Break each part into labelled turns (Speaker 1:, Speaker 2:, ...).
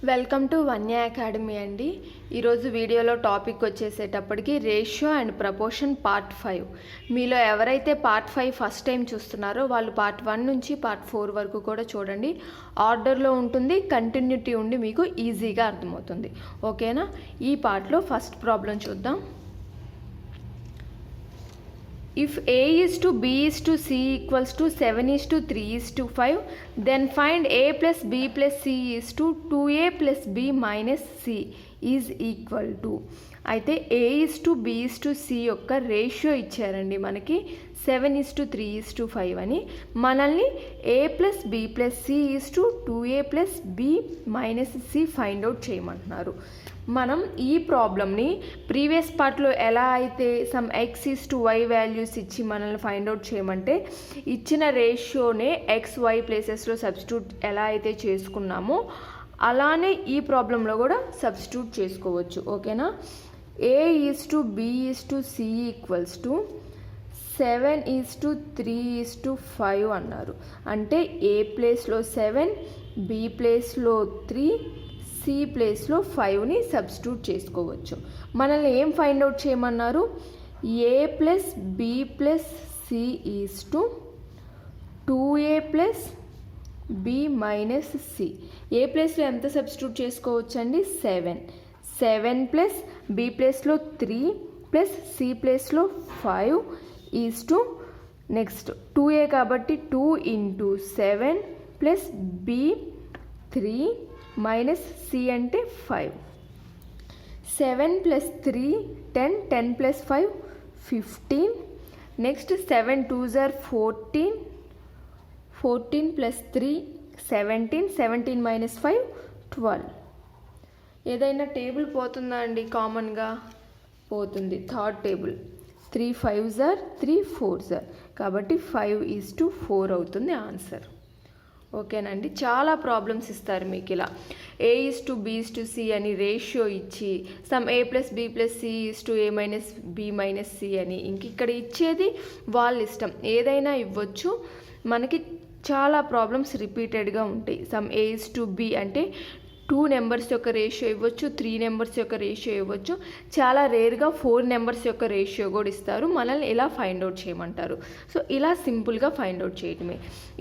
Speaker 1: Welcome to వన్య academy అండి. ఈరోజు వీడియోలో టాపిక్ వచ్చేసేటప్పటికి రేషియో అండ్ ప్రపోర్షన్ పార్ట్ 5. మీలో ఎవరైతే పార్ట్ 5 ఫస్ట్ టైం చూస్తున్నారో వాళ్ళు పార్ట్ 1 నుంచి పార్ట్ 4 వరకు కూడా చూడండి. ఆర్డర్లో ఉంటుంది, కంటిన్యూటీ ఉండి మీకు ఈజీగా అర్థమవుతుంది. ఓకేనా? ఈ పార్ట్లో ఫస్ట్ ప్రాబ్లం చూద్దాం. If A is to B is to C equals to 7 is to 3 is to 5, then find A plus B plus C is to 2A plus B minus C is equal to. అయితే A is to B is to C యొక్క ratio ఇచ్చారండి మనకి 7 is to 3 is to 5 అని. మనల్ని A plus B plus C is to 2A plus B minus C find out చేయమంటున్నారు. మనం ఈ ప్రాబ్లమ్ని ప్రీవియస్ పార్ట్లో ఎలా అయితే some X is to Y values ఇచ్చి మనల్ని ఫైండ్ అవుట్ చేయమంటే ఇచ్చిన రేషియోనే ఎక్స్ వై ప్లేసెస్లో సబ్స్టిట్యూట్ ఎలా అయితే చేసుకున్నామో అలానే ఈ ప్రాబ్లంలో కూడా సబ్స్టిట్యూట్ చేసుకోవచ్చు. ఓకేనా? A is to B is to C equals to 7 is to 3 is to 5 అన్నారు. అంటే ఏ ప్లేస్లో 7, బి ప్లేస్లో 3, సి ప్లేస్లో 5ని సబ్స్టిట్యూట్ చేసుకోవచ్చు. మనల్ని ఏం ఫైండ్ అవుట్ చేయమన్నారు? A plus B plus C is to 2A plus B minus C. A ప్లేస్లో ఎంత సబ్స్టిట్యూట్ చేసుకోవచ్చు అండి? 7 ప్లస్ బి ప్లేస్లో 3 ప్లస్ సి ప్లేస్లో 5 ఈజ్ టు నెక్స్ట్ 2A కాబట్టి 2 into 7 plus B 3 minus C అంటే 5. 7 plus 3 10, 10 plus 5 15. Next 7 2s are 14, 14 plus 3 17, 17 minus 5 12. ఏదైనా table పోతుందా అండి? కామన్గా పోతుంది. Third table 3 5s are 3 4s are కాబట్టి 5 ఈజ్ టు 4 అవుతుంది ఆన్సర్. ఓకేనండి. చాలా ప్రాబ్లమ్స్ ఇస్తారు మీకు ఇలా A is to B is to C అని రేషియో ఇచ్చి sum A plus B plus C is to A minus B minus C అని. ఇంక ఇక్కడ ఇచ్చేది వాళ్ళ ఇష్టం, ఏదైనా ఇవ్వచ్చు. మనకి చాలా ప్రాబ్లమ్స్ రిపీటెడ్గా ఉంటాయి. Some A is to B అంటే 2 నెంబర్స్ యొక్క రేషియో ఇవ్వచ్చు, 3 నెంబర్స్ యొక్క రేషియో ఇవ్వచ్చు. చాలా రేర్గా 4 నెంబర్స్ యొక్క రేషియో కూడా ఇస్తారు. మనల్ని ఇలా ఫైండ్ అవుట్ చేయమంటారు. సో ఇలా సింపుల్గా ఫైండ్ అవుట్ చేయడమే.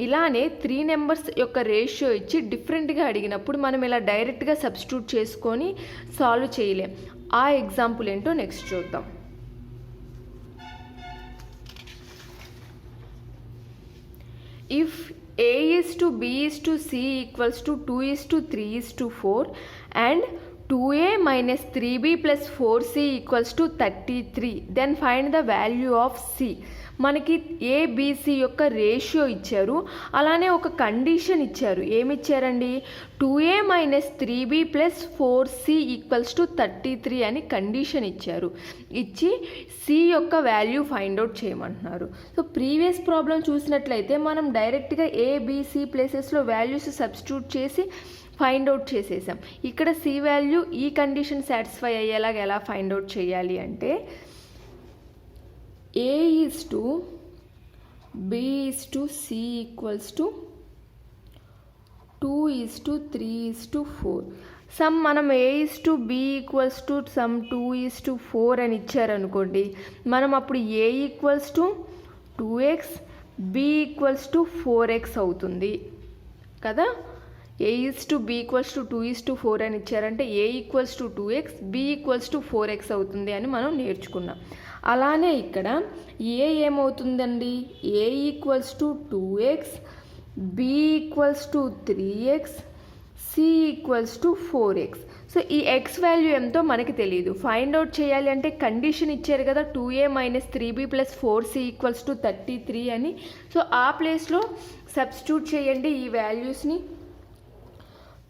Speaker 1: ఇలానే 3 నెంబర్స్ యొక్క రేషియో ఇచ్చి డిఫరెంట్గా అడిగినప్పుడు మనం ఇలా డైరెక్ట్గా సబ్స్టిట్యూట్ చేసుకొని సాల్వ్ చేయలేం. ఆ ఎగ్జాంపుల్ ఏంటో నెక్స్ట్ చూద్దాం. If A is to B is to C equals to 2 is to 3 is to 4 and 2A minus 3B plus 4C equals to 33, then find the value of C. మనకి ABC యొక్క ratio ఇచ్చారు, అలానే ఒక condition ఇచ్చారు. ఏమి ఇచ్చారండి? 2A minus 3B plus 4C equals to 33 అని condition ఇచ్చారు. ఇచ్చి సి యొక్క వాల్యూ ఫైండ్ అవుట్ చేయమంటున్నారు. సో ప్రీవియస్ ప్రాబ్లం చూసినట్లయితే మనం డైరెక్ట్గా ఏబిసి ప్లేసెస్లో వాల్యూస్ సబ్స్టిట్యూట్ చేసి ఫైండ్ అవుట్ చేసేసాం. ఇక్కడ సి వాల్యూ ఈ కండిషన్ సాటిస్ఫై అయ్యేలాగా ఎలా ఫైండ్ అవుట్ చేయాలి అంటే A is to B is to C equals to 2 is to 3 is to 4. Sum మనం A is to B equals to sum 2 is to 4 అని ఇచ్చారనుకోండి, మనం అప్పుడు A equals to 2x, B equals to 4x అవుతుంది కదా. A is to B equals to 2 is to 4 అని ఇచ్చారంటే A equals to 2x, B equals to 4x అవుతుంది అని మనం నేర్చుకున్నాం. అలానే ఇక్కడ ఏ ఏమవుతుందండి? A equals to 2x, B equals to 3x, C equals to 4x. So ఈ ఎక్స్ వాల్యూ ఎంతో మనకి తెలియదు. ఫైండ్ అవుట్ చేయాలి అంటే కండిషన్ ఇచ్చారు కదా 2A minus 3B plus 4C equals to 33 అని. సో ఆ ప్లేస్లో సబ్స్టిట్యూట్ చేయండి ఈ వాల్యూస్ని.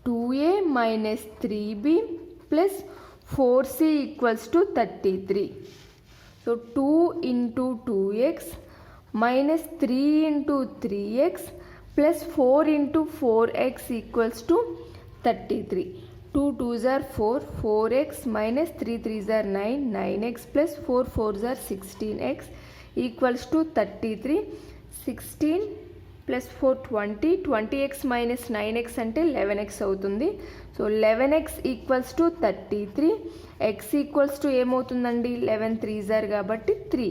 Speaker 1: 2A minus 3B plus 4C equals to 33. So 2 into 2x minus 3 into 3x plus 4 into 4x equals to 33. 2 2s are 4, 4x minus 3 3s are 9, 9x plus 4 4s are 16x equals to 33. 16 plus 4 20x minus 9x అంటే 11x అవుతుంది. So 11x equals to 33, x equals to ఏమవుతుందండి 11 3 కాబట్టి 3,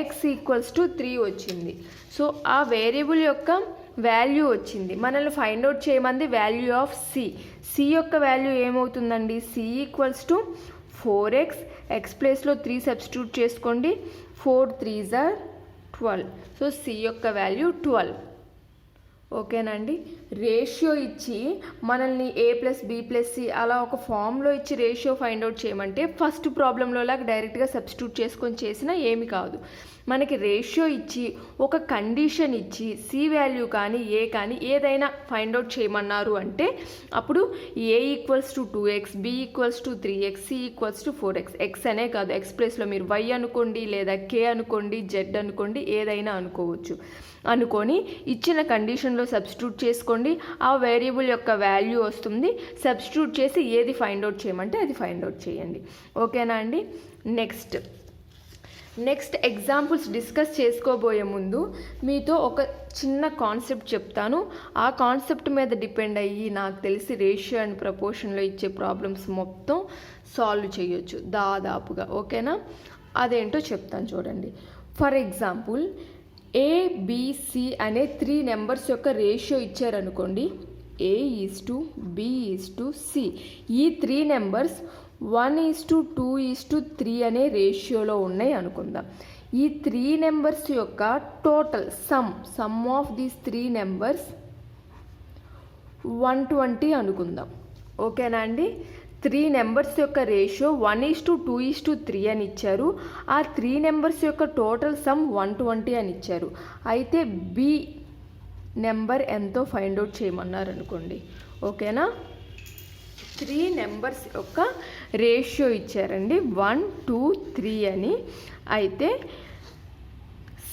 Speaker 1: x equals to 3 వచ్చింది. So ఆ variable యొక్క value వచ్చింది. మనల్ని find out చేయమంది వాల్యూ ఆఫ్ సి యొక్క వాల్యూ ఏమవుతుందండి C equals to 4x, x ప్లేస్లో 3 సబ్స్టిట్యూట్ చేసుకోండి, 4 3 12. సో సి యొక్క వాల్యూ 12. ఓకేనండి. రేషియో ఇచ్చి మనల్ని a plus b plus C అలా ఒక ఫామ్లో ఇచ్చి రేషియో ఫైండ్ అవుట్ చేయమంటే ఫస్ట్ ప్రాబ్లంలో లాగా డైరెక్ట్గా సబ్స్టిట్యూట్ చేసుకొని చేసినా ఏమి కాదు. మనకి రేషియో ఇచ్చి ఒక కండిషన్ ఇచ్చి సి వాల్యూ కానీ ఏ కానీ ఏదైనా ఫైండ్ అవుట్ చేయమన్నారు అంటే అప్పుడు a equals to 2x, b equals to 3x, c equals to 4x. x అనే కాదు, x ప్లేస్లో మీరు y అనుకోండి లేదా k అనుకోండి, z అనుకోండి, ఏదైనా అనుకోవచ్చు. అనుకొని ఇచ్చిన కండిషన్లో సబ్స్టిట్యూట్ చేసుకోండి, ఆ వేరియబుల్ యొక్క వాల్యూ వస్తుంది. సబ్స్టిట్యూట్ చేసి ఏది ఫైండ్ అవుట్ చేయమంటే అది ఫైండ్ అవుట్ చేయండి. ఓకేనా అండి. నెక్స్ట్ ఎగ్జాంపుల్స్ డిస్కస్ చేసుకోబోయే ముందు మీతో ఒక చిన్న కాన్సెప్ట్ చెప్తాను. ఆ కాన్సెప్ట్ మీద డిపెండ్ అయ్యి నాకు తెలిసి రేషియో అండ్ ప్రపోర్షన్లో ఇచ్చే ప్రాబ్లమ్స్ మొత్తం సాల్వ్ చేయొచ్చు దాదాపుగా. ఓకేనా, అదేంటో చెప్తాను చూడండి. ఫర్ ఎగ్జాంపుల్ ABC అనే 3 నెంబర్స్ యొక్క రేషియో ఇచ్చారనుకోండి. A:B:C. ఈ 3 నెంబర్స్ 1:2:3 అనే రేషియోలో ఉన్నాయి అనుకుందాం. ఈ 3 నెంబర్స్ యొక్క total some of these 3 numbers 120 అనుకుందాం. ఓకేనా అండి. 3 నెంబర్స్ యొక్క రేషియో 1:2:3 అని ఇచ్చారు. ఆ 3 నెంబర్స్ యొక్క టోటల్ సమ్ 120 అని ఇచ్చారు. అయితే బి నెంబర్ ఎంతో ఫైండ్ అవుట్ చేయమన్నారు అనుకోండి. ఓకేనా. 3 నెంబర్స్ యొక్క రేషియో ఇచ్చారండి 1 2 3 అని. అయితే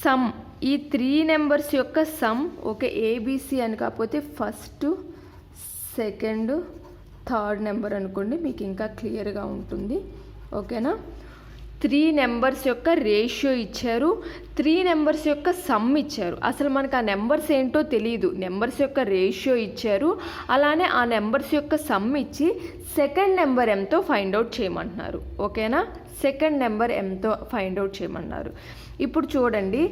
Speaker 1: సమ్ ఈ 3 నెంబర్స్ యొక్క సమ్ ఓకే ఏబిసి అని కాకపోతే ఫస్ట్ సెకండ్ థర్డ్ నెంబర్ అనుకోండి, మీకు ఇంకా క్లియర్గా ఉంటుంది. ఓకేనా. 3 నెంబర్స్ యొక్క రేషియో ఇచ్చారు, 3 నెంబర్స్ యొక్క సమ్ ఇచ్చారు. అసలు మనకు ఆ నెంబర్స్ ఏంటో తెలియదు, నెంబర్స్ యొక్క రేషియో ఇచ్చారు, అలానే ఆ నెంబర్స్ యొక్క సమ్ ఇచ్చి సెకండ్ నెంబర్ ఎంతో ఫైండ్ అవుట్ చేయమంటున్నారు. ఓకేనా, సెకండ్ నెంబర్ ఎంతో ఫైండ్ అవుట్ చేయమన్నారు. ఇప్పుడు చూడండి,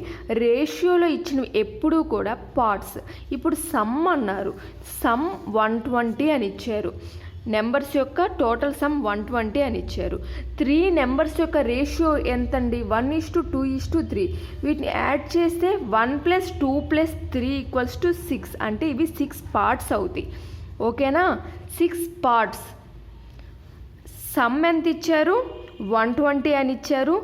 Speaker 1: రేషియోలో ఇచ్చినవి ఎప్పుడూ కూడా పార్ట్స్. ఇప్పుడు సమ్ అన్నారు, సమ్ 120 అని ఇచ్చారు. నెంబర్స్ యొక్క టోటల్ సమ్ 120 అని ఇచ్చారు. 3 నెంబర్స్ యొక్క రేషియో ఎంతండి 1:2:3. వీటిని యాడ్ చేస్తే 1 + 2 + 3 = 6. అంటే ఇవి 6 పార్ట్స్ అవుతాయి. ఓకేనా, 6 పార్ట్స్. సమ్ ఎంత ఇచ్చారు 120 అని ఇచ్చారు.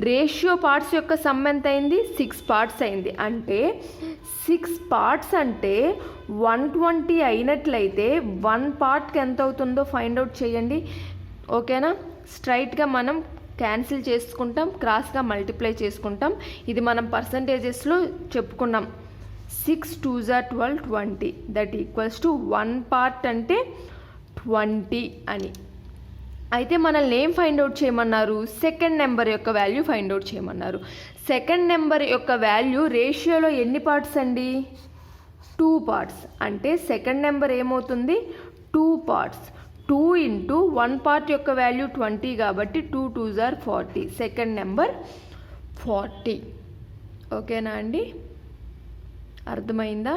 Speaker 1: రేషియో పార్ట్స్ యొక్క సమ్ ఎంత అయింది 6 పార్ట్స్ అయింది. అంటే 6 పార్ట్స్ అంటే 120 అయినట్లయితే 1 పార్ట్కి ఎంత అవుతుందో ఫైండ్ అవుట్ చేయండి. ఓకేనా, స్ట్రైట్గా మనం క్యాన్సిల్ చేసుకుంటాం, క్రాస్గా మల్టిప్లై చేసుకుంటాం. ఇది మనం పర్సంటేజెస్లో చెప్పుకున్నాం. 6 2 12 20 దట్ ఈక్వల్స్ టు 1 పార్ట్ అంటే 20 అని. అయితే మనల్ని ఏం ఫైండ్ అవుట్ చేయమన్నారు, సెకండ్ నెంబర్ యొక్క వాల్యూ ఫైండ్ అవుట్ చేయమన్నారు. సెకండ్ నెంబర్ యొక్క వాల్యూ రేషియోలో ఎన్ని పార్ట్స్ అండి 2 పార్ట్స్. అంటే సెకండ్ నెంబర్ ఏమవుతుంది 2 పార్ట్స్. 2 × 1 పార్ట్ యొక్క వాల్యూ 20 కాబట్టి 2 2 40. Second number 40. ఓకేనా అండి, అర్థమైందా.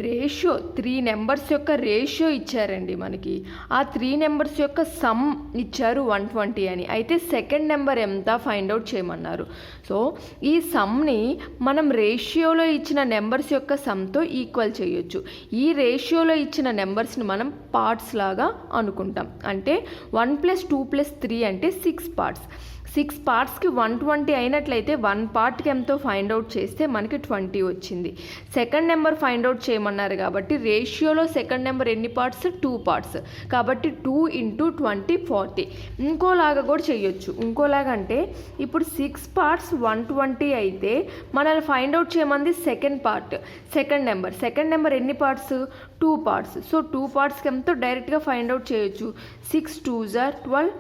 Speaker 1: రేషియో 3 నెంబర్స్ యొక్క రేషియో ఇచ్చారండి మనకి. ఆ 3 నెంబర్స్ యొక్క సమ్ ఇచ్చారు 120 అని. అయితే సెకండ్ నెంబర్ ఎంత ఫైండ్ అవుట్ చేయమన్నారు. సో ఈ సమ్ని మనం రేషియోలో ఇచ్చిన నెంబర్స్ యొక్క సమ్తో ఈక్వల్ చేయొచ్చు. ఈ రేషియోలో ఇచ్చిన నెంబర్స్ని మనం పార్ట్స్ లాగా అనుకుంటాం. అంటే 1 + 2 + 3 అంటే 6 పార్ట్స్. 6 పార్ట్స్కి 120 అయినట్లయితే 1 పార్ట్కి ఎంతో ఫైండ్ అవుట్ చేస్తే మనకి 20 వచ్చింది. సెకండ్ నెంబర్ ఫైండ్ అవుట్ చేయమన్నారు కాబట్టి రేషియోలో సెకండ్ నెంబర్ ఎన్ని పార్ట్స్ 2 పార్ట్స్ కాబట్టి 2 × 20 40. ఇంకోలాగా కూడా చేయొచ్చు. ఇంకోలాగా అంటే ఇప్పుడు 6 పార్ట్స్ 120 అయితే మనల్ని ఫైండ్ అవుట్ చేయమంది సెకండ్ పార్ట్ సెకండ్ నెంబర్ ఎన్ని పార్ట్స్ 2 పార్ట్స్. సో 2 పార్ట్స్కి ఎంతో డైరెక్ట్గా ఫైండ్ అవుట్ చేయొచ్చు. 6 2 12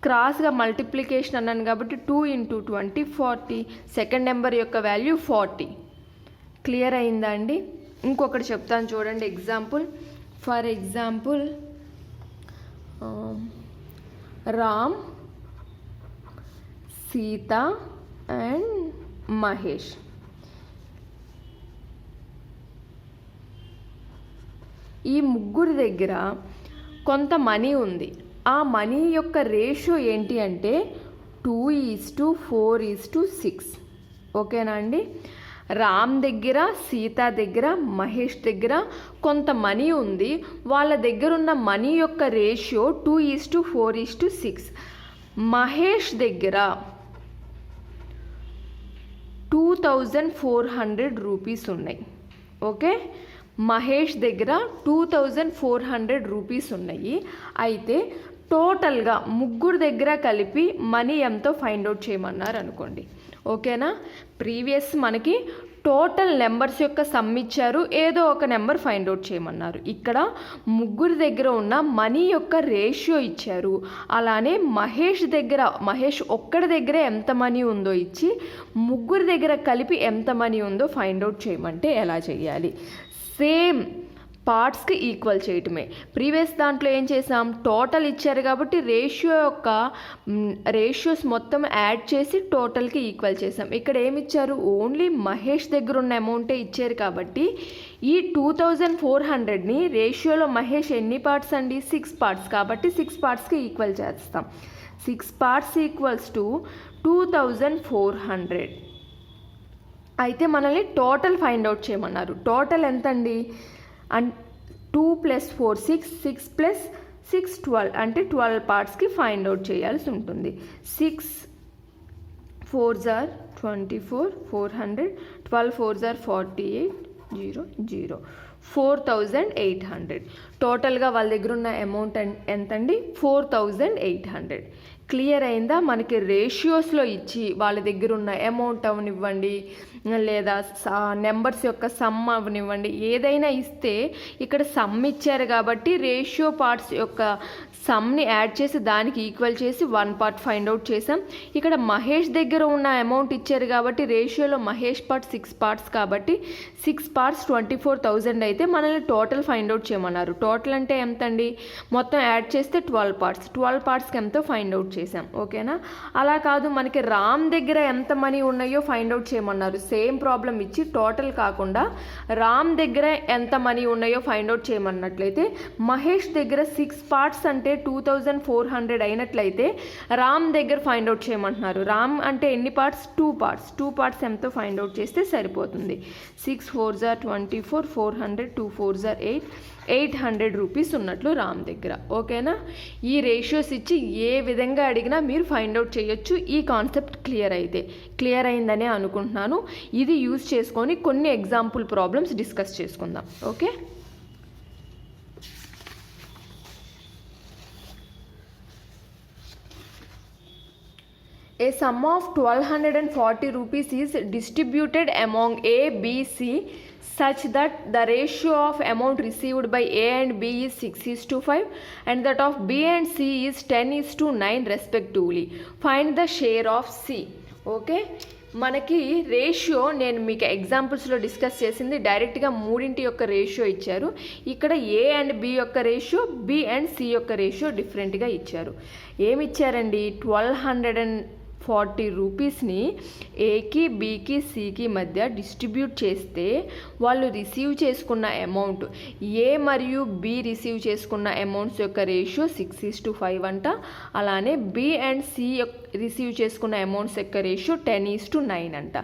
Speaker 1: క్రాస్గా మల్టిప్లికేషన్ అన్నాను కాబట్టి 2 × 20 40. సెకండ్ నెంబర్ యొక్క వాల్యూ 40. క్లియర్ అయిందా అండి. ఇంకొకటి చెప్తాను చూడండి example. For example Ram, Sita and Mahesh. ఈ ముగ్గురి దగ్గర కొంత మనీ ఉంది. ఆ మనీ యొక్క రేషియో ఏంటి అంటే 2:4:6. ఓకేనా అండి? రామ్ దగ్గర, సీత దగ్గర, మహేష్ దగ్గర కొంత మనీ ఉంది. వాళ్ళ దగ్గర ఉన్న మనీ యొక్క రేషియో 2:4:6. మహేష్ దగ్గర 2400 రూపీస్ ఉన్నాయి. ఓకే, మహేష్ దగ్గర 2400 రూపీస్ ఉన్నాయి. అయితే టోటల్గా ముగ్గురు దగ్గర కలిపి మనీ ఎంతో ఫైండ్ అవుట్ చేయమన్నారు అనుకోండి. ఓకేనా? ప్రీవియస్ మనకి టోటల్ నెంబర్స్ యొక్క సమ్ ఇచ్చారు, ఏదో ఒక నెంబర్ ఫైండ్ అవుట్ చేయమన్నారు. ఇక్కడ ముగ్గురు దగ్గర ఉన్న మనీ యొక్క రేషియో ఇచ్చారు. అలానే మహేష్ ఒక్కడి దగ్గర ఎంత మనీ ఉందో ఇచ్చి ముగ్గురు దగ్గర కలిపి ఎంత మనీ ఉందో ఫైండ్ అవుట్ చేయమంటే ఎలా చేయాలి? సేమ్ పార్ట్స్కి ఈక్వల్ చేయటమే. ప్రీవియస్ దాంట్లో ఏం చేసాం, టోటల్ ఇచ్చారు కాబట్టి రేషియోస్ మొత్తం యాడ్ చేసి టోటల్కి ఈక్వల్ చేసాం. ఇక్కడ ఏమి ఇచ్చారు, ఓన్లీ మహేష్ దగ్గర ఉన్న అమౌంటే ఇచ్చారు కాబట్టి ఈ 2400ని రేషియోలో మహేష్ ఎన్ని పార్ట్స్ అండి, 6 పార్ట్స్ కాబట్టి 6 పార్ట్స్కి ఈక్వల్ చేస్తాం. 6 parts ఈక్వల్స్ టు 2400. అయితే మనల్ని టోటల్ ఫైండ్ అవుట్ చేయమన్నారు. టోటల్ ఎంత అండి, 2 + 4 6, 6 + 6 12, అంటే 12 పార్ట్స్కి ఫైండ్ అవుట్ చేయాల్సి ఉంటుంది. 6 4s are 24, 400, 12 4s are 48, 0 0, 4800. టోటల్గా వాళ్ళ దగ్గర ఉన్న అమౌంట్ ఎంతండి, 4800. క్లియర్ అయిందా? మనకి రేషియోస్లో ఇచ్చి వాళ్ళ దగ్గర ఉన్న అమౌంట్ అవనివ్వండి, లేదా నెంబర్స్ యొక్క సమ్ అవనివ్వండి, ఏదైనా ఇస్తే ఇక్కడ సమ్ ఇచ్చారు కాబట్టి రేషియో పార్ట్స్ యొక్క సమ్ని యాడ్ చేసి దానికి ఈక్వల్ చేసి 1 పార్ట్ ఫైండ్ అవుట్ చేసాం. ఇక్కడ మహేష్ దగ్గర ఉన్న అమౌంట్ ఇచ్చారు కాబట్టి రేషియోలో మహేష్ పార్ట్ 6 పార్ట్స్ కాబట్టి 6 parts 24,000 అయితే మనల్ని టోటల్ ఫైండ్ అవుట్ చేయమన్నారు. టోటల్ అంటే ఎంత అండి, మొత్తం యాడ్ చేస్తే 12 parts, 12 partsకి ఎంతో ఫైండ్ అవుట్ చేసాం. ఓకేనా? అలా కాదు, మనకి రామ్ దగ్గర ఎంత మనీ ఉన్నాయో ఫైండ్ అవుట్ చేయమన్నారు. సేమ్ ప్రాబ్లం ఇచ్చి టోటల్ కాకుండా రామ్ దగ్గర ఎంత మనీ ఉన్నాయో ఫైండ్ అవుట్ చేయమన్నట్లయితే మహేష్ దగ్గర 6 parts అంటే 2400 అయినట్లయితే రామ్ దగ్గర ఫైండ్ అవుట్ చేయమంటున్నారు. రామ్ అంటే ఎన్ని పార్ట్స్, 2 parts. 2 parts ఎంతో ఫైండ్ అవుట్ చేస్తే సరిపోతుంది. 6 4s are 24, 400, 2 4s are 8, 800 rupees ఉన్నట్లు రామ్ దగ్గర. ఓకేనా? ఈ రేషియోస్ ఇచ్చి ఏ విధంగా అడిగినా మీరు ఫైండ్ అవుట్ చేయొచ్చు. ఈ కాన్సెప్ట్ క్లియర్ అయిందనే అనుకుంటున్నాను. ఇది యూజ్ చేసుకొని కొన్ని ఎగ్జాంపుల్ ప్రాబ్లమ్స్ డిస్కస్ చేసుకుందాం. Okay, a sum of 1240 rupees is distributed among A, B, C such that the ratio of amount received by A and B is 6:5 and that of B and C is 10:9 respectively. Find the share of C. Okay, మనకి ratio నేను మీకు ఎగ్జాంపుల్స్లో discuss చేసింది డైరెక్ట్గా మూడింటి యొక్క ratio ఇచ్చారు. ఇక్కడ ఏ and B యొక్క రేషియో, బి అండ్ సి యొక్క రేషియో డిఫరెంట్గా ఇచ్చారు. ఏమి ఇచ్చారండి, 1240 రూపీస్ని ఏకి, బికి, సికి మధ్య డిస్ట్రిబ్యూట్ చేస్తే వాళ్ళు రిసీవ్ చేసుకున్న అమౌంట్, ఏ మరియు బి రిసీవ్ చేసుకున్న అమౌంట్స్ యొక్క రేషియో 6:5 అంట. అలానే బి అండ్ సి రిసీవ్ చేసుకున్న అమౌంట్స్ యొక్క రేషియో 10:9 అంట.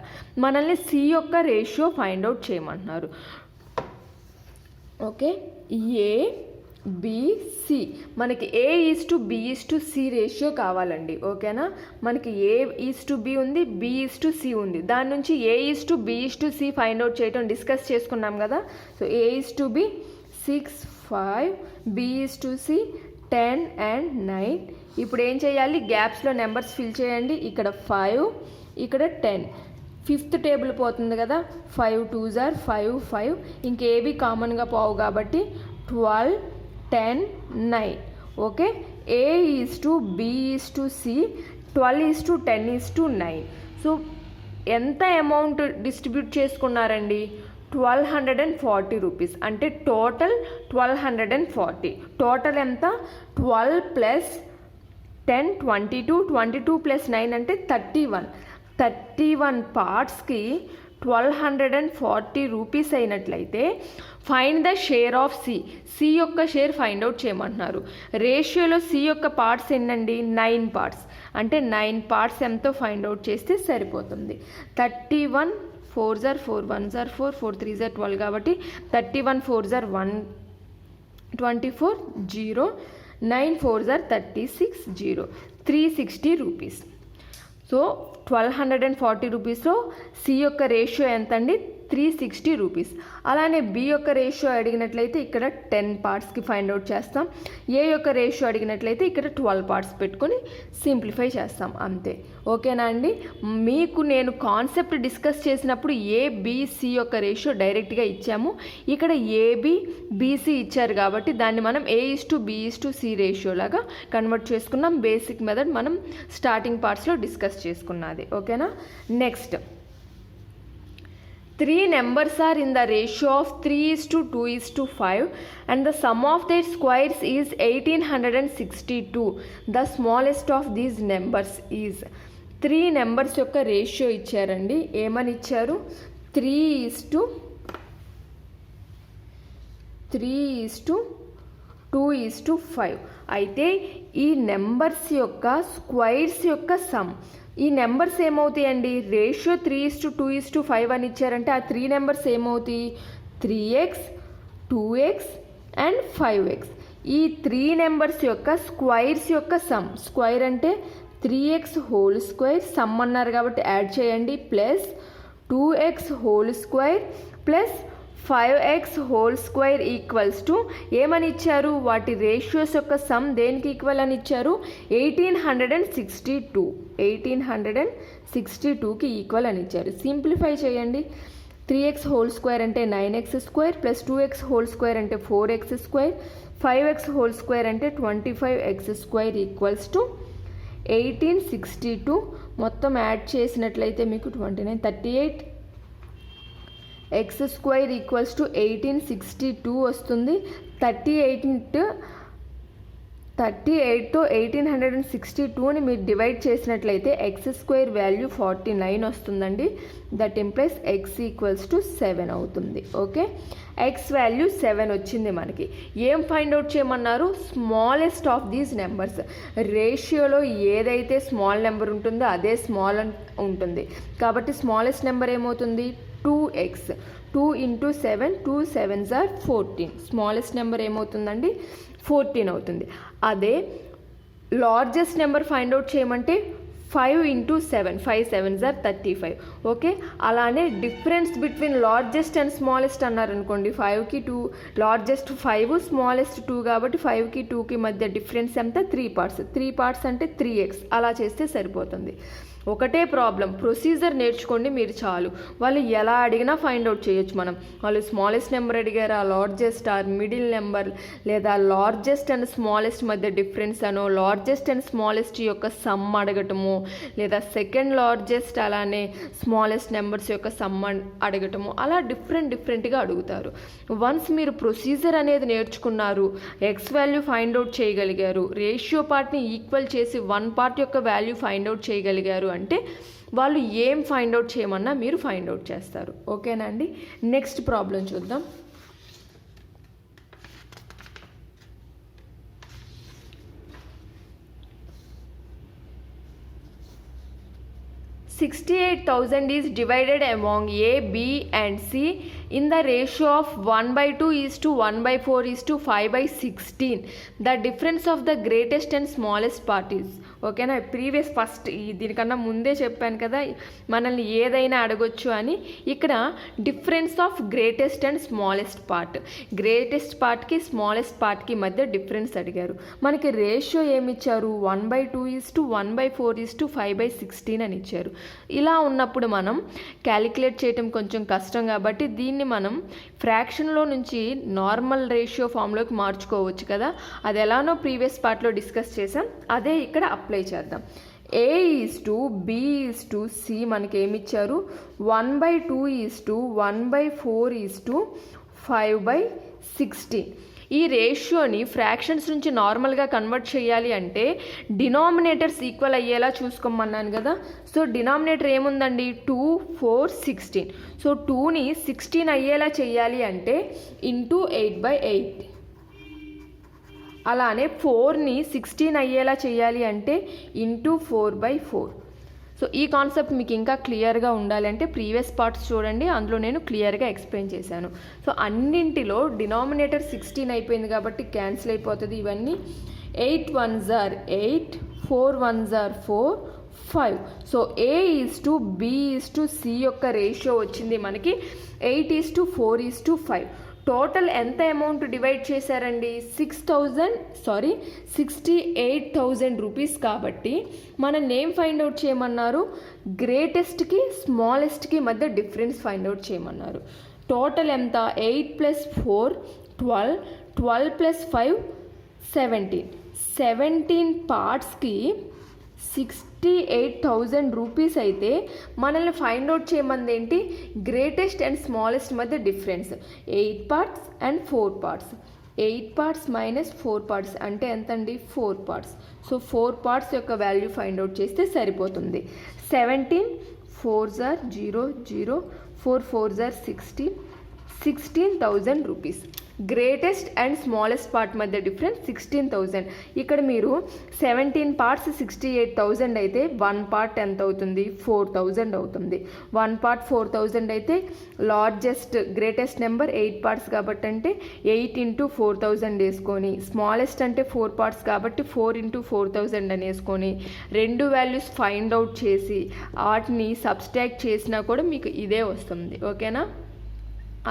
Speaker 1: మనల్ని సి యొక్క రేషియో ఫైండ్ అవుట్ చేయమంటున్నారు. ఓకే, ఏ బిసి మనకి A:B:C రేషియో కావాలండి. ఓకేనా? మనకి A:B ఉంది, B:C ఉంది. దాని నుంచి A:B:C ఫైండ్ అవుట్ చేయడం డిస్కస్ చేసుకున్నాం కదా. So A:B 6 5, B:C 10 and 9. ఇప్పుడు ఏం చేయాలి, గ్యాప్స్లో నెంబర్స్ ఫిల్ చేయండి. ఇక్కడ 5, ఇక్కడ 10. 5th టేబుల్ పోతుంది కదా, 5 2s are 5 5, ఇంకేవి కామన్గా పోవు కాబట్టి 12 10 9. Okay, A:B:C 12:10:9. సో ఎంత అమౌంట్ డిస్ట్రిబ్యూట్ చేసుకున్నారండి, 1240 రూపీస్. అంటే టోటల్ 1240. టోటల్ ఎంత? 12 ప్లస్ 10 22, 22 ప్లస్ 9 అంటే 31. 31 పార్ట్స్కి 1240 రూపీస్ అయినట్లయితే find the share of C. C యొక్క షేర్ ఫైండ్ అవుట్ చేయమంటున్నారు. రేషియోలో సి యొక్క పార్ట్స్ ఎన్నండి? 9 పార్ట్స్. అంటే 9 పార్ట్స్ ఎంతో ఫైండ్ అవుట్ చేస్తే సరిపోతుంది. 31 4s are 4, 1s are 4, 4 3s are 12 కాబట్టి 31 4s are 124 0, 9 4s are 36 0, 360 rupees. So 1240 రూపీస్లో సి యొక్క రేషియో ఎంత అండి? 360 రూపీస్. అలానే బి యొక్క రేషియో అడిగినట్లయితే ఇక్కడ 10 పార్ట్స్కి ఫైండ్ అవుట్ చేస్తాం. ఏ యొక్క రేషియో అడిగినట్లయితే ఇక్కడ 12 పార్ట్స్ పెట్టుకొని సింప్లిఫై చేస్తాం, అంతే. ఓకేనా అండి? మీకు నేను కాన్సెప్ట్ డిస్కస్ చేసినప్పుడు ఏబిసి యొక్క రేషియో డైరెక్ట్గా ఇచ్చాము. ఇక్కడ ఏబి బీసీ ఇచ్చారు కాబట్టి దాన్ని మనం A:B:C రేషియో లాగా కన్వర్ట్ చేసుకున్నాం. బేసిక్ మెథడ్ మనం స్టార్టింగ్ పార్ట్స్లో డిస్కస్ చేసుకున్నది. ఓకేనా? Next, 3 numbers are in the ratio of 3:2:5 and the sum of their squares is 1862. The smallest of these numbers is. 3 numbers యొక్క రేషియో ఇచ్చారండి. ఏమని ఇచ్చారు? 3:2:5. అయితే ఈ నెంబర్స్ యొక్క స్క్వైర్స్ యొక్క సమ్. ఈ నెంబర్స్ ఏమవుతాయండి? రేషియో 3:2:5 అని ఇచ్చారంటే ఆ 3 నెంబర్స్ ఏమవుతాయి? 3x 2x and 5x. ఈ 3 నెంబర్స్ యొక్క స్క్వైర్స్ యొక్క సమ్. స్క్వైర్ అంటే 3x హోల్ స్క్వైర్, సమ్ అన్నారు కాబట్టి యాడ్ చేయండి, plus 2x whole square plus 5x whole square equals to ఏమని ఇచ్చారు? వాటి రేషియోస్ యొక్క సమ్ దేనికి ఈక్వల్ అని ఇచ్చారు? 1862. 1862కి ఈక్వల్ అని ఇచ్చారు. సింప్లిఫై చేయండి. 3x హోల్ స్క్వేర్ అంటే 9x square plus 2x whole square అంటే 4x square, 5x whole square అంటే 25x స్క్వేర్ ఈక్వల్స్ టు 1862. మొత్తం యాడ్ చేసినట్లయితే మీకు 29 38 x స్క్వేర్ ఈక్వల్స్ టు 1862 వస్తుంది. 38తో 1862ని మీరు డివైడ్ చేసినట్లయితే ఎక్స్ స్క్వేర్ వాల్యూ 49 వస్తుందండి. That implies X equals to 7 అవుతుంది. ఓకే, ఎక్స్ వాల్యూ 7 వచ్చింది మనకి. ఏం ఫైండ్ అవుట్ చేయమన్నారు? Smallest of these numbers. రేషియోలో ఏదైతే స్మాల్ నెంబర్ ఉంటుందో అదే స్మాల్ ఉంటుంది కాబట్టి స్మాలెస్ట్ నెంబర్ ఏమవుతుంది? 2x. 2 into 7, 2 7s are 14. Smallest number ఏమవుతుందండి? 14 అవుతుంది. అదే లార్జెస్ట్ నెంబర్ ఫైండ్ అవుట్ చేయమంటే 5 into 7, 5 7s are 35. ఓకే, అలానే difference between largest and smallest అన్నారనుకోండి. 5కి 2, లార్జెస్ట్ 5, స్మాలెస్ట్ 2 కాబట్టి 5కి 2కి మధ్య డిఫరెన్స్ ఎంత? 3 పార్ట్స్. 3 పార్ట్స్ అంటే 3x. అలా చేస్తే సరిపోతుంది. ఒకటే ప్రాబ్లం, ప్రొసీజర్ నేర్చుకోండి మీరు చాలు. వాళ్ళు ఎలా అడిగినా ఫైండ్ అవుట్ చేయొచ్చు మనం. వాళ్ళు స్మాలెస్ట్ నెంబర్ అడిగారా, లార్జెస్ట్ ఆర్ మిడిల్ నెంబర్, లేదా లార్జెస్ట్ అండ్ స్మాలెస్ట్ మధ్య డిఫరెన్స్ అనో, లార్జెస్ట్ అండ్ స్మాలెస్ట్ యొక్క సమ్ అడగటము, లేదా సెకండ్ లార్జెస్ట్ అలానే స్మాలెస్ట్ నెంబర్స్ యొక్క సమ్ అడగటము, అలా డిఫరెంట్గా అడుగుతారు. వన్స్ మీరు ప్రొసీజర్ అనేది నేర్చుకున్నారు, ఎక్స్ వాల్యూ ఫైండ్ అవుట్ చేయగలిగారు, రేషియో పార్ట్ని ఈక్వల్ చేసి 1 పార్ట్ యొక్క వాల్యూ ఫైండ్ అవుట్ చేయగలిగారు అంటే వాళ్ళు ఏం ఫైండ్ అవుట్ చేయమన్నా మీరు ఫైండ్ అవుట్ చేస్తారు. ఓకేనా అండి? నెక్స్ట్ ప్రాబ్లం చూద్దాం. $68,000 is divided among A, B and C in the ratio of 1/2:1/4:5/16. The difference of the greatest and smallest part is. ఓకేనా? ప్రీవియస్ ఫస్ట్ దీనికన్నా ముందే చెప్పాను కదా మనల్ని ఏదైనా అడగొచ్చు అని. ఇక్కడ difference of greatest and smallest part. Greatest పార్ట్కి స్మాలెస్ట్ పార్ట్కి మధ్య డిఫరెన్స్ అడిగారు. మనకి రేషియో ఏమిచ్చారు? 1/2:1/4:5/16 అని ఇచ్చారు. ఇలా ఉన్నప్పుడు మనం క్యాలిక్యులేట్ చేయటం కొంచెం కష్టం కాబట్టి దీన్ని మనం ఫ్రాక్షన్లో నుంచి నార్మల్ రేషియో ఫామ్లోకి మార్చుకోవచ్చు కదా. అది ఎలానో ప్రీవియస్ పార్ట్లో డిస్కస్ చేసాం, అదే ఇక్కడ అప్లై చేద్దాం. A is to B is to C మనకి ఏమి ఇచ్చారు 1/2 ఈజ్ టు 1/4 ఈజ్ టు 5/16. ఈ రేషియోని ఫ్రాక్షన్స్ నుంచి నార్మల్గా కన్వర్ట్ చేయాలి అంటే డినామినేటర్స్ ఈక్వల్ అయ్యేలా చూసుకోమన్నాను కదా. సో డినామినేటర్ ఏముందండి 2, 4, 16. సో 2ని 16 అయ్యేలా చేయాలి అంటే ఇంటూ 8/8. అలానే 4ని 16 అయ్యేలా చేయాలి అంటే ఇంటూ 4/4. సో ఈ కాన్సెప్ట్ మీకు ఇంకా క్లియర్గా ఉండాలంటే ప్రీవియస్ పార్ట్స్ చూడండి, అందులో నేను క్లియర్గా ఎక్స్ప్లెయిన్ చేశాను. సో అన్నింటిలో డినామినేటర్ 16 అయిపోయింది కాబట్టి క్యాన్సిల్ అయిపోతుంది ఇవన్నీ. 8 1s are 8, 4 1s are 4, 5. So A is to B is to C యొక్క రేషియో వచ్చింది మనకి 8:4:5. టోటల్ ఎంత అమౌంట్ డివైడ్ చేశారండి 68,000 రూపీస్. కాబట్టి మన నేమ్ ఫైండ్ అవుట్ చేయమన్నారు, గ్రేటెస్ట్కి స్మాలెస్ట్కి మధ్య డిఫరెన్స్ ఫైండ్ అవుట్ చేయమన్నారు. టోటల్ ఎంత 8 + 4 12, 12 + 5 17 పార్ట్స్కి 68,000 రూపీస్ అయితే మనల్ని ఫైండ్ అవుట్ చేయమంది ఏంటి గ్రేటెస్ట్ అండ్ స్మాలెస్ట్ మధ్య difference 8 parts and 4 parts. 8 parts minus 4 parts అంటే ఎంతండి 4 పార్ట్స్. సో 4 పార్ట్స్ యొక్క వాల్యూ ఫైండ్ అవుట్ చేస్తే సరిపోతుంది. 17 4s are 0 0, 4 4s are 16, 16,000 rupees. Greatest and smallest part మధ్య డిఫరెన్స్ 16,000. ఇక్కడ మీరు 17 పార్ట్స్ 68,000 అయితే 1 పార్ట్ ఎంత అవుతుంది 4,000 అవుతుంది. 1 పార్ట్ 4,000 అయితే లార్జెస్ట్ గ్రేటెస్ట్ నెంబర్ 8 పార్ట్స్ కాబట్టి అంటే 8 × 4,000 వేసుకొని, స్మాలెస్ట్ అంటే 4 పార్ట్స్ కాబట్టి 4 × 4,000 అని వేసుకొని 2 వాల్యూస్ ఫైండ్ అవుట్ చేసి వాటిని సబ్స్ట్రాక్ట్ చేసినా కూడా మీకు ఇదే వస్తుంది. ఓకేనా?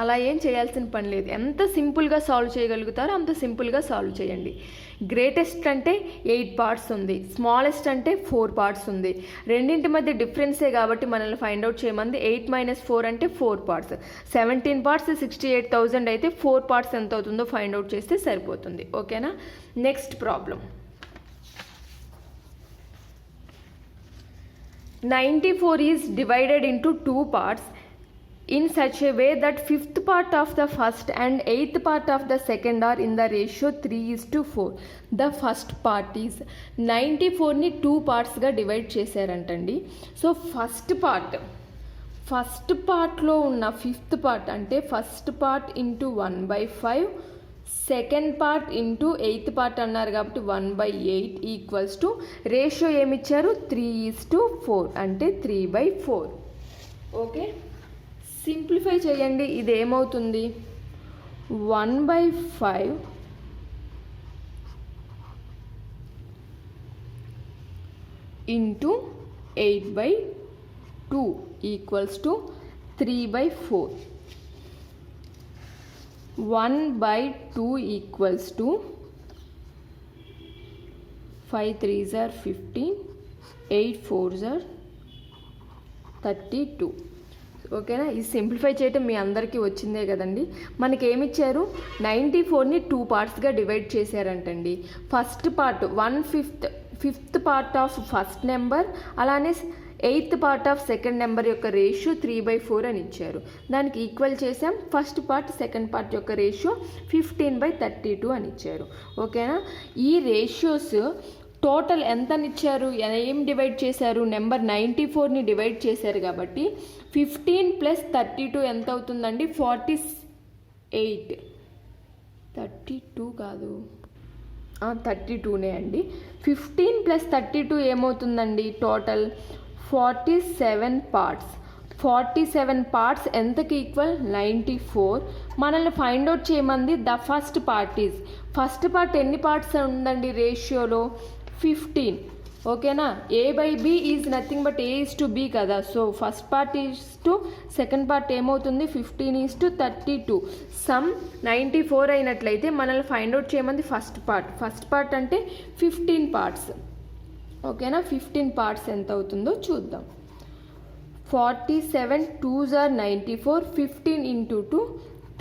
Speaker 1: అలా ఏం చేయాల్సిన పని లేదు. ఎంత సింపుల్గా సాల్వ్ చేయగలుగుతారో అంత సింపుల్గా సాల్వ్ చేయండి. గ్రేటెస్ట్ అంటే 8 పార్ట్స్ ఉంది, స్మాలెస్ట్ అంటే 4 పార్ట్స్ ఉంది. రెండింటి మధ్య డిఫరెన్సే కాబట్టి మనల్ని ఫైండ్ అవుట్ చేయమంది 8 - 4 అంటే 4 పార్ట్స్. 17 పార్ట్స్ 68,000 అయితే 4 పార్ట్స్ ఎంత అవుతుందో ఫైండ్ అవుట్ చేస్తే సరిపోతుంది. ఓకేనా? Next problem. 94 is divided into 2 parts in such a way that 5th part of the first and 8th part of the second are in the ratio 3:4. The first part is 94ని 2 పార్ట్స్గా divide చేశారంటండి. So first పార్ట్లో ఉన్న 5th part అంటే first part into 1/5, second part into 8th part అన్నారు కాబట్టి 1/8 equals to ratio ఏమిచ్చారు 3:4 అంటే 3/4. Okay, simplify చేయండి. ఇది ఏమవుతుంది 1/5 into 8/2 equals to 3/4. 1/2 equals to 5 3s are 15, 8 4s are 32. ఓకేనా? ఇది సింప్లిఫై చేయటం మీ అందరికీ వచ్చిందే కదండి. మనకి ఏమిచ్చారు 94ని 2 పార్ట్స్గా డివైడ్ చేశారంటండి. First part 1/5 part of first number, అలానే 8th part of second number యొక్క రేషియో 3/4 అని ఇచ్చారు. దానికి ఈక్వల్ చేసాం. ఫస్ట్ పార్ట్ సెకండ్ పార్ట్ యొక్క రేషియో 15/32 అని ఇచ్చారు. ఓకేనా? ఈ రేషియోస్ టోటల్ ఎంతని ఇచ్చారు, ఏం డివైడ్ చేశారు, నెంబర్ 94ని డివైడ్ చేశారు కాబట్టి 15 + 32 ఎంత అవుతుందండి 48. 32 కాదు 32నే అండి. 15 + 32 ఏమవుతుందండి టోటల్ 47 పార్ట్స్. 47 పార్ట్స్ ఎంతకి ఈక్వల్ 94. మనల్ని ఫైండ్ అవుట్ చేయమంది the first part is. First part ఎన్ని పార్ట్స్ ఉందండి రేషియోలో 15. ఓకేనా? A/B is nothing but A:B కదా. So first part is to second part ఏమవుతుంది 15:32. సమ్ 94 అయినట్లయితే మనల్ని ఫైండ్ అవుట్ చేయమంది ఫస్ట్ పార్ట్ అంటే 15 పార్ట్స్. ఓకేనా? 15 పార్ట్స్ ఎంత అవుతుందో చూద్దాం. 47 2s are 94, 15 × 2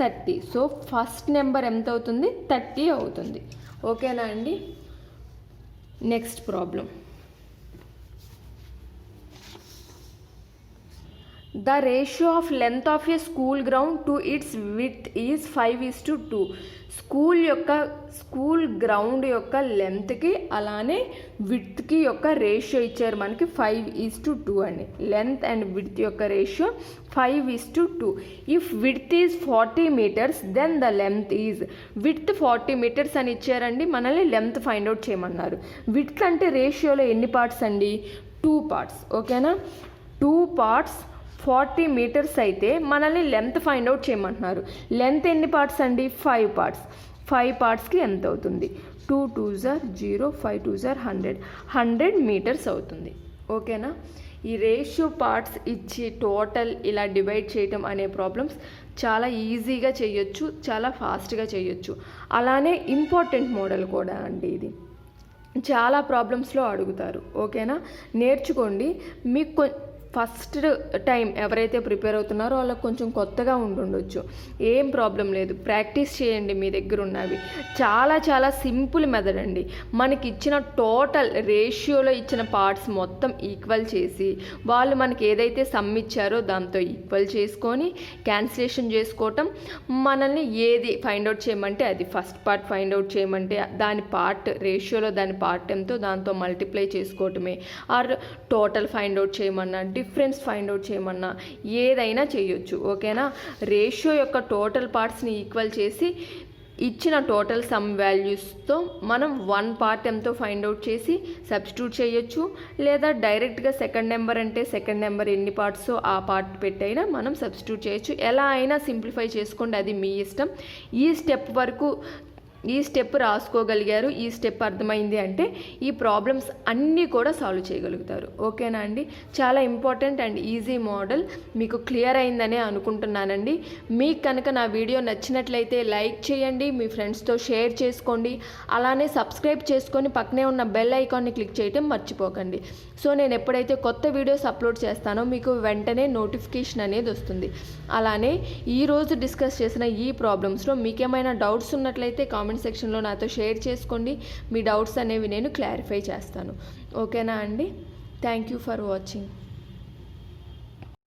Speaker 1: 30. So first number ఎంత అవుతుంది 30 అవుతుంది. ఓకేనా అండి? Next problem. The ratio of length of A school ground to it's width is 5:2. School ground యొక్క లెంత్కి అలానే విడ్త్కి యొక్క రేషియో ఇచ్చారు మనకి 5:2 అండి. లెంత్ అండ్ విడ్త్ యొక్క ratio 5:2. If width is 40 meters then the length is, width 40 meters అని ఇచ్చారండి, మనల్ని లెంత్ ఫైండ్ అవుట్ చేయమన్నారు. విడ్త్ అంటే రేషియోలో ఎన్ని పార్ట్స్ అండి? 2 parts. ఓకేనా, 2 parts 40 meters అయితే మనల్ని లెంత్ ఫైండ్ అవుట్ చేయమంటున్నారు. లెంత్ ఎన్ని పార్ట్స్ అండి? 5 parts. 5 partsకి ఎంత అవుతుంది? 2 2s are 0, 5 2s are 100 meters అవుతుంది. ఓకేనా, ఈ రేషియో పార్ట్స్ ఇచ్చి టోటల్ ఇలా డివైడ్ చేయటం అనే ప్రాబ్లమ్స్ చాలా ఈజీగా చేయొచ్చు, చాలా ఫాస్ట్గా చేయొచ్చు. అలానే ఇంపార్టెంట్ మోడల్ కూడా అండి ఇది, చాలా ప్రాబ్లమ్స్లో అడుగుతారు. ఓకేనా, నేర్చుకోండి. మీకు ఫస్ట్ టైం ఎవరైతే ప్రిపేర్ అవుతున్నారో వాళ్ళకి కొంచెం కొత్తగా ఉండుండొచ్చు, ఏం ప్రాబ్లం లేదు, ప్రాక్టీస్ చేయండి. మీ దగ్గర ఉన్నవి చాలా చాలా సింపుల్ మెథడ్ అండి. మనకి ఇచ్చిన టోటల్ రేషియోలో ఇచ్చిన పార్ట్స్ మొత్తం ఈక్వల్ చేసి, వాళ్ళు మనకి ఏదైతే సమ్ ఇచ్చారో దాంతో ఈక్వల్ చేసుకొని క్యాన్సిలేషన్ చేసుకోవటం, మనల్ని ఏది ఫైండ్ అవుట్ చేయమంటే అది, ఫస్ట్ పార్ట్ ఫైండ్ అవుట్ చేయమంటే దాని పార్ట్ రేషియోలో దాని పార్ట్ ఎంతో దాంతో మల్టిప్లై చేసుకోవటమే, ఆర్ టోటల్ ఫైండ్ అవుట్ చేయమన్నా, డిఫరెన్స్ ఫైండ్ అవుట్ చేయమన్నా ఏదైనా చేయొచ్చు. ఓకేనా, రేషియో యొక్క టోటల్ పార్ట్స్ని ఈక్వల్ చేసి ఇచ్చిన టోటల్ సమ్ వాల్యూస్తో మనం 1 part ఎంతో ఫైండ్ అవుట్ చేసి సబ్స్టిట్యూట్ చేయొచ్చు, లేదా డైరెక్ట్గా సెకండ్ నెంబర్ అంటే సెకండ్ నెంబర్ ఎన్ని పార్ట్సో ఆ పార్ట్ పెట్టైనా మనం సబ్స్టిట్యూట్ చేయొచ్చు. ఎలా అయినా సింప్లిఫై చేసుకోండి, అది మీ ఇష్టం. ఈ స్టెప్ రాసుకోగలిగారు, ఈ స్టెప్ అర్థమైంది అంటే ఈ ప్రాబ్లమ్స్ అన్నీ కూడా సాల్వ్ చేయగలుగుతారు. ఓకేనా అండి, చాలా ఇంపార్టెంట్ అండ్ ఈజీ మోడల్, మీకు క్లియర్ అయిందనే అనుకుంటున్నానండి. మీకు కనుక నా వీడియో నచ్చినట్లయితే లైక్ చేయండి, మీ ఫ్రెండ్స్తో షేర్ చేసుకోండి, అలానే సబ్స్క్రైబ్ చేసుకొని పక్కనే ఉన్న బెల్ ఐకాన్ని క్లిక్ చేయటం మర్చిపోకండి. సో నేను ఎప్పుడైతే కొత్త వీడియోస్ అప్లోడ్ చేస్తానో మీకు వెంటనే నోటిఫికేషన్ అనేది వస్తుంది. అలానే ఈరోజు డిస్కస్ చేసిన ఈ ప్రాబ్లమ్స్లో మీకేమైనా డౌట్స్ ఉన్నట్లయితే కామెంట్ సెక్షన్లో నాతో షేర్ చేసుకోండి. మీ డౌట్స్ అనేవి నేను క్లారిఫై చేస్తాను. ఓకేనా అండి, థ్యాంక్ యూ ఫర్ వాచింగ్.